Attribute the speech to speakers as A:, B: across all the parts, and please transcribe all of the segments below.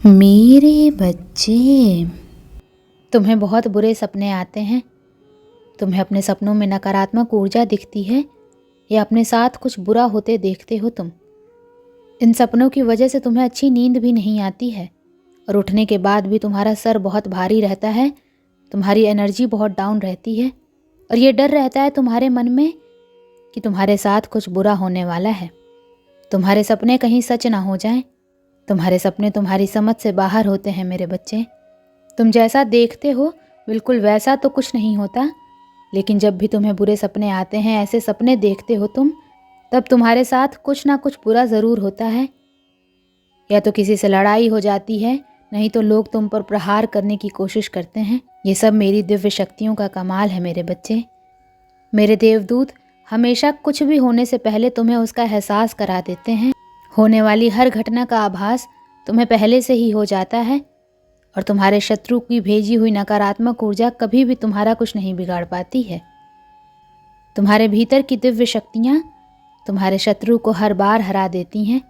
A: मेरे बच्चे, तुम्हें बहुत बुरे सपने आते हैं। तुम्हें अपने सपनों में नकारात्मक ऊर्जा दिखती है या अपने साथ कुछ बुरा होते देखते हो तुम। इन सपनों की वजह से तुम्हें अच्छी नींद भी नहीं आती है और उठने के बाद भी तुम्हारा सर बहुत भारी रहता है, तुम्हारी एनर्जी बहुत डाउन रहती है और ये डर रहता है तुम्हारे मन में कि तुम्हारे साथ कुछ बुरा होने वाला है। तुम्हारे सपने कहीं सच ना हो जाएं। तुम्हारे सपने तुम्हारी समझ से बाहर होते हैं मेरे बच्चे। तुम जैसा देखते हो बिल्कुल वैसा तो कुछ नहीं होता, लेकिन जब भी तुम्हें बुरे सपने आते हैं, ऐसे सपने देखते हो तुम, तब तुम्हारे साथ कुछ ना कुछ बुरा ज़रूर होता है। या तो किसी से लड़ाई हो जाती है, नहीं तो लोग तुम पर प्रहार करने की कोशिश करते हैं। ये सब मेरी दिव्य शक्तियों का कमाल है मेरे बच्चे। मेरे देवदूत हमेशा कुछ भी होने से पहले तुम्हें उसका एहसास करा देते हैं। होने वाली हर घटना का आभास तुम्हें पहले से ही हो जाता है और तुम्हारे शत्रु की भेजी हुई नकारात्मक ऊर्जा कभी भी तुम्हारा कुछ नहीं बिगाड़ पाती है। तुम्हारे भीतर की दिव्य शक्तियाँ तुम्हारे शत्रु को हर बार हरा देती हैं।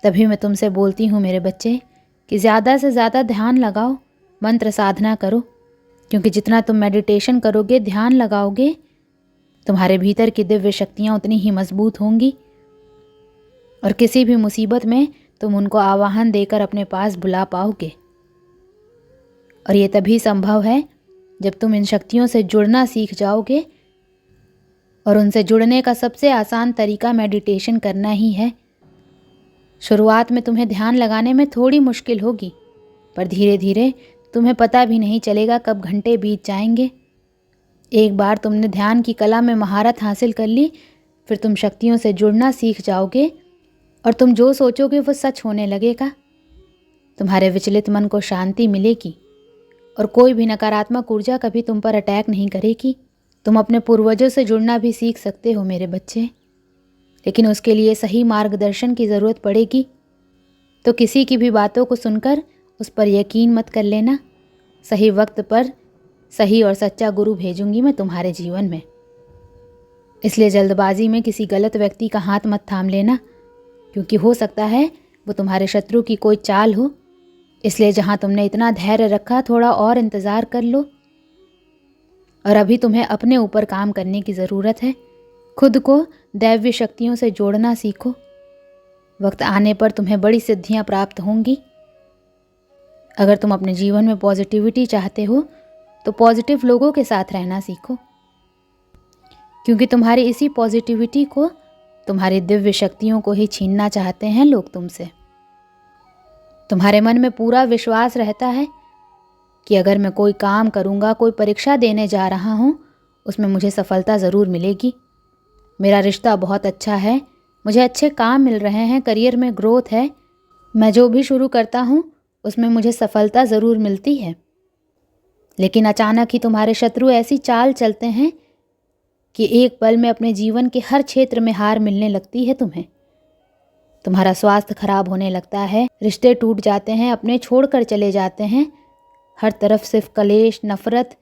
A: तभी मैं तुमसे बोलती हूँ मेरे बच्चे कि ज़्यादा से ज़्यादा ध्यान लगाओ, मंत्र साधना करो, क्योंकि जितना तुम मेडिटेशन करोगे, ध्यान लगाओगे, तुम्हारे भीतर की दिव्य शक्तियाँ उतनी ही मजबूत होंगी और किसी भी मुसीबत में तुम उनको आवाहन देकर अपने पास बुला पाओगे। और ये तभी संभव है जब तुम इन शक्तियों से जुड़ना सीख जाओगे। और उनसे जुड़ने का सबसे आसान तरीका मेडिटेशन करना ही है। शुरुआत में तुम्हें ध्यान लगाने में थोड़ी मुश्किल होगी, पर धीरे धीरे तुम्हें पता भी नहीं चलेगा कब घंटे बीत जाएंगे। एक बार तुमने ध्यान की कला में महारत हासिल कर ली, फिर तुम शक्तियों से जुड़ना सीख जाओगे और तुम जो सोचोगे वो सच होने लगेगा। तुम्हारे विचलित मन को शांति मिलेगी और कोई भी नकारात्मक ऊर्जा कभी तुम पर अटैक नहीं करेगी। तुम अपने पूर्वजों से जुड़ना भी सीख सकते हो मेरे बच्चे, लेकिन उसके लिए सही मार्गदर्शन की ज़रूरत पड़ेगी। तो किसी की भी बातों को सुनकर उस पर यकीन मत कर लेना। सही वक्त पर सही और सच्चा गुरु भेजूंगी मैं तुम्हारे जीवन में। इसलिए जल्दबाजी में किसी गलत व्यक्ति का हाथ मत थाम लेना, क्योंकि हो सकता है वो तुम्हारे शत्रु की कोई चाल हो। इसलिए जहाँ तुमने इतना धैर्य रखा, थोड़ा और इंतज़ार कर लो। और अभी तुम्हें अपने ऊपर काम करने की ज़रूरत है। खुद को दैवीय शक्तियों से जोड़ना सीखो। वक्त आने पर तुम्हें बड़ी सिद्धियाँ प्राप्त होंगी। अगर तुम अपने जीवन में पॉजिटिविटी चाहते हो तो पॉजिटिव लोगों के साथ रहना सीखो, क्योंकि तुम्हारी इसी पॉजिटिविटी को, तुम्हारी दिव्य शक्तियों को ही छीनना चाहते हैं लोग तुमसे। तुम्हारे मन में पूरा विश्वास रहता है कि अगर मैं कोई काम करूँगा, कोई परीक्षा देने जा रहा हूँ, उसमें मुझे सफलता ज़रूर मिलेगी। मेरा रिश्ता बहुत अच्छा है, मुझे अच्छे काम मिल रहे हैं, करियर में ग्रोथ है, मैं जो भी शुरू करता हूँ उसमें मुझे सफलता ज़रूर मिलती है। लेकिन अचानक ही तुम्हारे शत्रु ऐसी चाल चलते हैं कि एक पल में अपने जीवन के हर क्षेत्र में हार मिलने लगती है तुम्हें। तुम्हारा स्वास्थ्य खराब होने लगता है, रिश्ते टूट जाते हैं, अपने छोड़कर चले जाते हैं, हर तरफ सिर्फ कलेश, नफरत।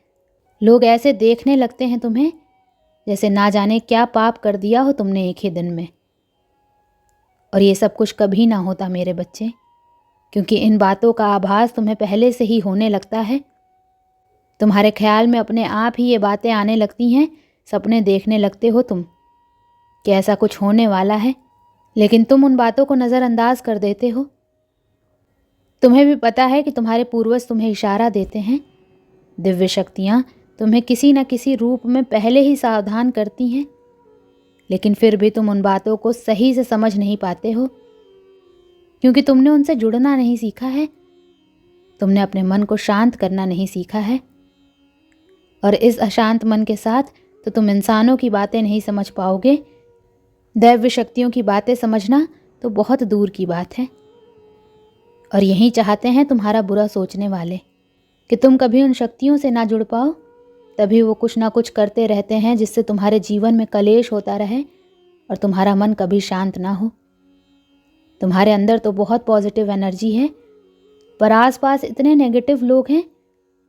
A: लोग ऐसे देखने लगते हैं तुम्हें जैसे ना जाने क्या पाप कर दिया हो तुमने एक ही दिन में। और ये सब कुछ कभी ना होता मेरे बच्चे, क्योंकि इन बातों का आभास तुम्हें पहले से ही होने लगता है। तुम्हारे ख्याल में अपने आप ही ये बातें आने लगती हैं, सपने देखने लगते हो तुम कि ऐसा कुछ होने वाला है, लेकिन तुम उन बातों को नज़रअंदाज कर देते हो। तुम्हें भी पता है कि तुम्हारे पूर्वज तुम्हें इशारा देते हैं। दिव्य शक्तियाँ तुम्हें किसी न किसी रूप में पहले ही सावधान करती हैं, लेकिन फिर भी तुम उन बातों को सही से समझ नहीं पाते हो, क्योंकि तुमने उनसे जुड़ना नहीं सीखा है। तुमने अपने मन को शांत करना नहीं सीखा है, और इस अशांत मन के साथ तो तुम इंसानों की बातें नहीं समझ पाओगे। दैव्य शक्तियों की बातें समझना तो बहुत दूर की बात है। और यही चाहते हैं तुम्हारा बुरा सोचने वाले, कि तुम कभी उन शक्तियों से ना जुड़ पाओ। तभी वो कुछ ना कुछ करते रहते हैं जिससे तुम्हारे जीवन में कलेश होता रहे और तुम्हारा मन कभी शांत ना हो। तुम्हारे अंदर तो बहुत पॉजिटिव एनर्जी है, पर आसपास इतने नेगेटिव लोग हैं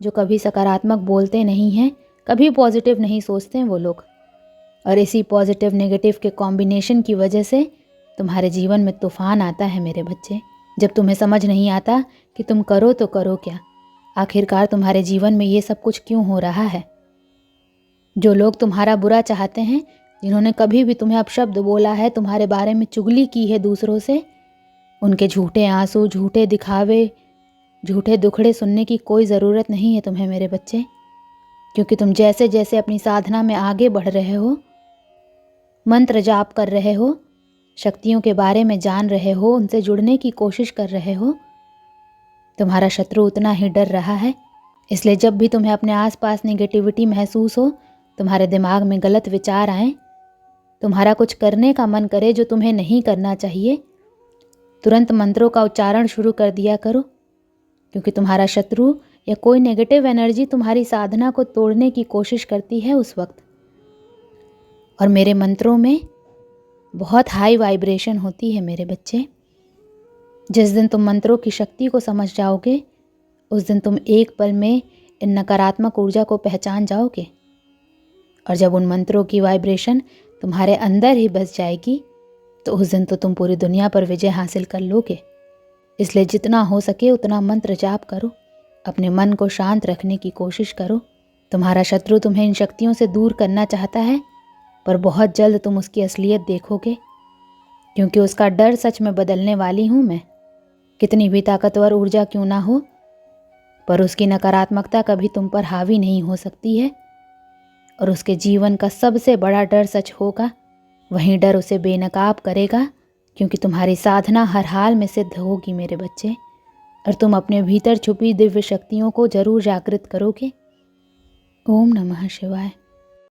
A: जो कभी सकारात्मक बोलते नहीं हैं, कभी पॉजिटिव नहीं सोचते हैं वो लोग। और इसी पॉजिटिव नेगेटिव के कॉम्बिनेशन की वजह से तुम्हारे जीवन में तूफान आता है मेरे बच्चे। जब तुम्हें समझ नहीं आता कि तुम करो तो करो क्या, आखिरकार तुम्हारे जीवन में ये सब कुछ क्यों हो रहा है। जो लोग तुम्हारा बुरा चाहते हैं, जिन्होंने कभी भी तुम्हें अपशब्द बोला है, तुम्हारे बारे में चुगली की है दूसरों से, उनके झूठे आंसू, झूठे दिखावे, झूठे दुखड़े सुनने की कोई ज़रूरत नहीं है तुम्हें मेरे बच्चे। क्योंकि तुम जैसे जैसे अपनी साधना में आगे बढ़ रहे हो, मंत्र जाप कर रहे हो, शक्तियों के बारे में जान रहे हो, उनसे जुड़ने की कोशिश कर रहे हो, तुम्हारा शत्रु उतना ही डर रहा है। इसलिए जब भी तुम्हें अपने आसपास नेगेटिविटी महसूस हो, तुम्हारे दिमाग में गलत विचार आए, तुम्हारा कुछ करने का मन करे जो तुम्हें नहीं करना चाहिए, तुरंत मंत्रों का उच्चारण शुरू कर दिया करो। क्योंकि तुम्हारा शत्रु या कोई नेगेटिव एनर्जी तुम्हारी साधना को तोड़ने की कोशिश करती है उस वक्त। और मेरे मंत्रों में बहुत हाई वाइब्रेशन होती है मेरे बच्चे। जिस दिन तुम मंत्रों की शक्ति को समझ जाओगे, उस दिन तुम एक पल में इन नकारात्मक ऊर्जा को पहचान जाओगे। और जब उन मंत्रों की वाइब्रेशन तुम्हारे अंदर ही बस जाएगी, तो उस दिन तो तुम पूरी दुनिया पर विजय हासिल कर लोगे। इसलिए जितना हो सके उतना मंत्र जाप करो, अपने मन को शांत रखने की कोशिश करो। तुम्हारा शत्रु तुम्हें इन शक्तियों से दूर करना चाहता है, पर बहुत जल्द तुम उसकी असलियत देखोगे, क्योंकि उसका डर सच में बदलने वाली हूँ मैं। कितनी भी ताकतवर ऊर्जा क्यों ना हो, पर उसकी नकारात्मकता कभी तुम पर हावी नहीं हो सकती है। और उसके जीवन का सबसे बड़ा डर सच होगा, वही डर उसे बेनकाब करेगा, क्योंकि तुम्हारी साधना हर हाल में सिद्ध होगी मेरे बच्चे। और तुम अपने भीतर छुपी दिव्य शक्तियों को जरूर जागृत करोगे। ओम नमः शिवाय।